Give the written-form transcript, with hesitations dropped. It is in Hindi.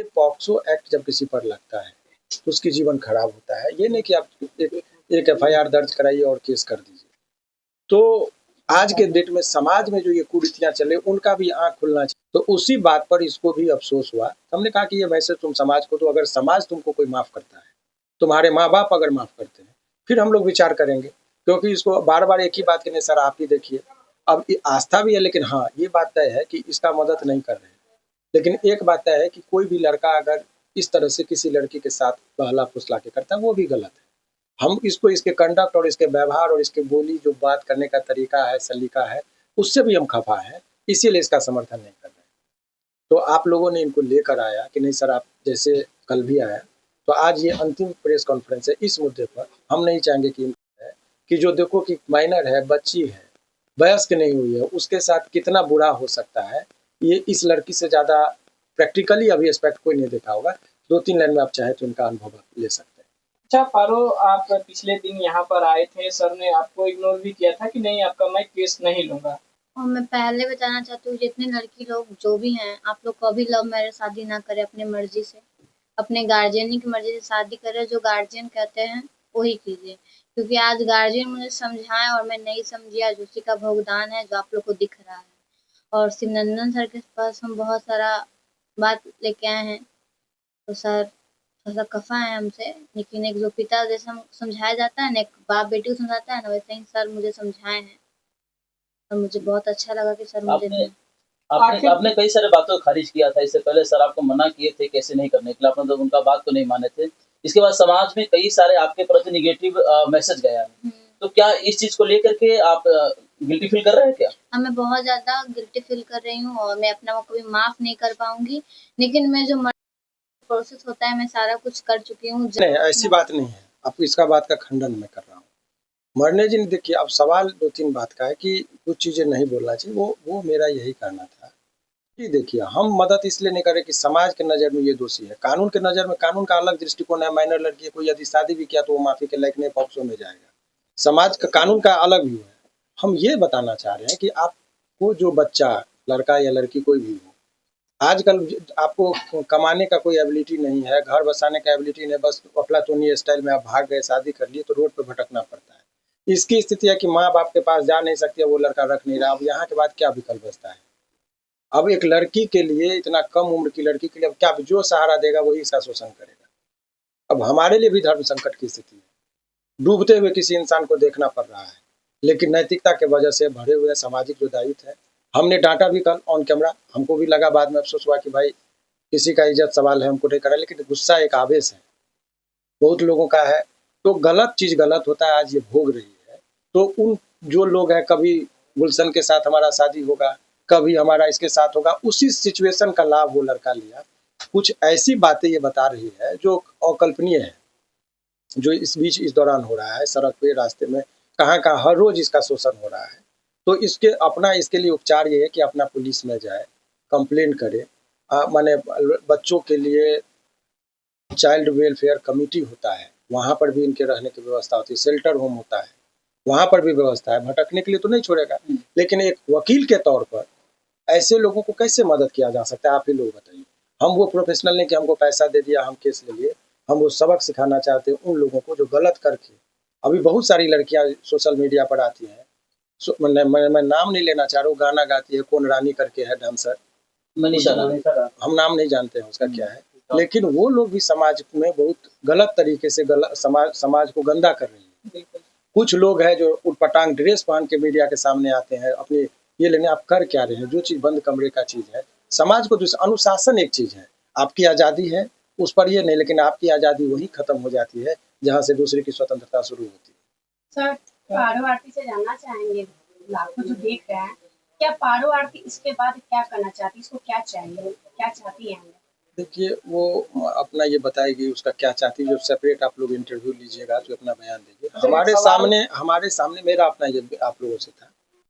ये पॉक्सो एक्ट जब किसी पर लगता है तो उसकी जीवन खराब होता है। ये नहीं कि आप एक एफआईआर दर्ज कराइए और केस कर दीजिए। तो आज के डेट में समाज में जो ये कुरीतियाँ चल रही उनका भी आँख खुलना चाहिए। तो उसी बात पर इसको भी अफ़सोस हुआ। हमने कहा कि ये मैसेज तुम समाज को दो, अगर समाज तुमको कोई माफ़ करता है, तुम्हारे माँ-बाप अगर माफ़ करते हैं, फिर हम लोग विचार करेंगे। क्योंकि इसको बार-बार एक ही बात कहने सर आप ही देखिए। अब ये आस्था भी है लेकिन हाँ, ये बात तय है कि इसका मदद नहीं कर रहे हैं। लेकिन एक बात तय है कि कोई भी लड़का अगर इस तरह से किसी लड़की के साथ बहला-फुसला के करता है वो भी गलत है। हम इसको इसके कंडक्ट और इसके व्यवहार और इसके बोली जो बात करने का तरीका है, सलीका है, उससे भी हम खफ़ा हैं, इसीलिए इसका समर्थन नहीं कर रहे हैं। तो आप लोगों ने इनको लेकर आया कि नहीं सर आप जैसे कल भी आया, तो आज ये अंतिम प्रेस कॉन्फ्रेंस है इस मुद्दे पर। हम नहीं चाहेंगे कि जो देखो कि माइनर है, बच्ची है, वयस्क नहीं हुई है, उसके साथ कितना बुरा हो सकता है, ये इस लड़की से ज़्यादा प्रैक्टिकली अभी एस्पेक्ट कोई नहीं देखा होगा। 2-3 लाइन में आप चाहें तो इनका अनुभव आप ले सकते हैं। अच्छा पारो, आप पिछले दिन यहाँ पर आए थे, सर ने आपको इग्नोर भी किया था कि नहीं आपका मैं केस नहीं लूँगा। और मैं पहले बताना चाहती हूँ जितने लड़की लोग जो भी हैं, आप लोग कभी लव मैरिज शादी ना करें अपनी मर्ज़ी से। अपने गार्जियन की मर्ज़ी से शादी करें, जो गार्जियन कहते हैं वही कीजिए। क्योंकि आज गार्जियन मुझे समझाएँ और मैं नहीं समझी, आज उसी का भुगतान है जो आप लोग को दिख रहा है। और शिवनंदन सर के पास हम बहुत सारा बात लेके आए हैं, तो सर थोड़ा खफ़ा है हमसे। लेकिन एक जो पिता जैसे हम समझाया जाता है ना, एक बाप बेटी को समझाता है ना, वैसे ही सर मुझे समझाए हैं। और मुझे बहुत अच्छा लगा कि सर मुझे आपने कई सारे बातों को खारिज किया था। इससे पहले सर आपको मना किए थे कैसे नहीं करने के लिए, आपने तो उनका बात को नहीं माने थे। इसके बाद समाज में कई सारे आपके प्रति नेगेटिव मैसेज गया है। तो क्या इस चीज़ को लेकर के आप गिल्टी फील कर रहे हैं क्या? हाँ, मैं बहुत ज़्यादा गिल्टी फील कर रही हूँ और मैं अपने आप को कभी माफ़ नहीं कर पाऊँगी। लेकिन मैं जो प्रोसेस होता है मैं सारा कुछ कर चुकी हूँ। नहीं, ऐसी बात नहीं है। अब इसका बात का खंडन मैं कर रहा हूँ। मरने जी देखिए अब सवाल 2-3 बात का है कि कुछ चीज़ें नहीं बोलना चाहिए, वो मेरा यही कहना था। कि देखिए हम मदद इसलिए नहीं कर रहे कि समाज के नज़र में ये दोषी है। कानून के नज़र में कानून का अलग दृष्टिकोण है। माइनर लड़की है, कोई यदि शादी भी किया तो वो माफ़ी के लायक नहीं, पॉक्सो में जाएगा। समाज का कानून का अलग व्यू है। हम ये बताना चाह रहे हैं कि आपको जो बच्चा, लड़का या लड़की कोई भी हो, आजकल आपको कमाने का कोई एबिलिटी नहीं है, घर बसाने का एबिलिटी नहीं है, बस अफलातूनी स्टाइल में आप भाग गए, शादी कर लिए तो रोड पे भटकना पड़ता है। इसकी स्थिति है कि माँ-बाप के पास जा नहीं सकती है, वो लड़का रख नहीं रहा। अब यहाँ के बाद क्या विकल्प बचता है? अब एक लड़की के लिए, इतना कम उम्र की लड़की के लिए अब क्या जो सहारा देगा वही इसका शोषण करेगा। अब हमारे लिए भी धर्म संकट की स्थिति है। डूबते हुए किसी इंसान को देखना पड़ रहा है, लेकिन नैतिकता के वजह से भरे हुए सामाजिक जो दायित्व है, हमने डाँटा भी कल ऑन कैमरा। हमको भी लगा बाद में अफ़सोस हुआ कि भाई किसी का इज़्ज़त सवाल है, हमको नहीं करा, लेकिन गुस्सा एक आवेश है, बहुत लोगों का है। तो गलत चीज़ गलत होता है, आज ये भोग रही है। तो उन जो लोग हैं, कभी गुलशन के साथ हमारा शादी होगा, कभी हमारा इसके साथ होगा, उसी सिचुएशन का लाभ वो लड़का लिया। कुछ ऐसी बातें ये बता रही है जो अकल्पनीय है, जो इस बीच इस दौरान हो रहा है, सड़क पे, रास्ते में, कहाँ-कहाँ हर रोज़ इसका शोषण हो रहा है। तो इसके लिए उपचार ये है कि अपना पुलिस में जाए, कंप्लेंट करे। माने बच्चों के लिए चाइल्ड वेलफेयर कमिटी होता है, वहाँ पर भी इनके रहने की व्यवस्था होती है, शेल्टर होम होता है, वहाँ पर भी व्यवस्था है। भटकने के लिए तो नहीं छोड़ेगा, लेकिन एक वकील के तौर पर ऐसे लोगों को कैसे मदद किया जा सकता है, आप ही लोग बताइए। हम वो प्रोफेशनल नहीं कि हमको पैसा दे दिया, हम केस ले लिए। हम वो सबक सिखाना चाहते हैं उन लोगों को जो गलत करके, अभी बहुत सारी लड़कियाँ सोशल मीडिया पर आती हैं। मैं नाम नहीं लेना चाह रहा हूँ, गाना गाती है, कौन रानी करके है डांसर, मनीषा हम नाम नहीं जानते हैं उसका क्या है, लेकिन वो लोग भी समाज में बहुत गलत तरीके से समाज को गंदा कर रही है। कुछ लोग हैं जो उटपटांग ड्रेस पहन के मीडिया के सामने आते हैं, अपने ये लेने आप कर क्या रहे हैं? जो चीज़ बंद कमरे का चीज़ है, समाज को अनुशासन एक चीज़ है, आपकी आज़ादी है, उस पर ये नहीं, लेकिन आपकी आज़ादी वहीं खत्म हो जाती है जहाँ से दूसरे की स्वतंत्रता शुरू होती है। सर, पारो आरती से जानना चाहेंगे, लाखों जो देख रहे हैं, क्या पारो आरती इसके बाद क्या करना चाहती है? इसको क्या चाहिए? क्या चाहती है? देखिए, वो अपना ये बताएगी उसका क्या चाहती है, जो सेपरेट आप लोग इंटरव्यू लीजिएगा तो अपना बयान देंगे। हमारे सामने मेरा अपना ये आप लोगों से था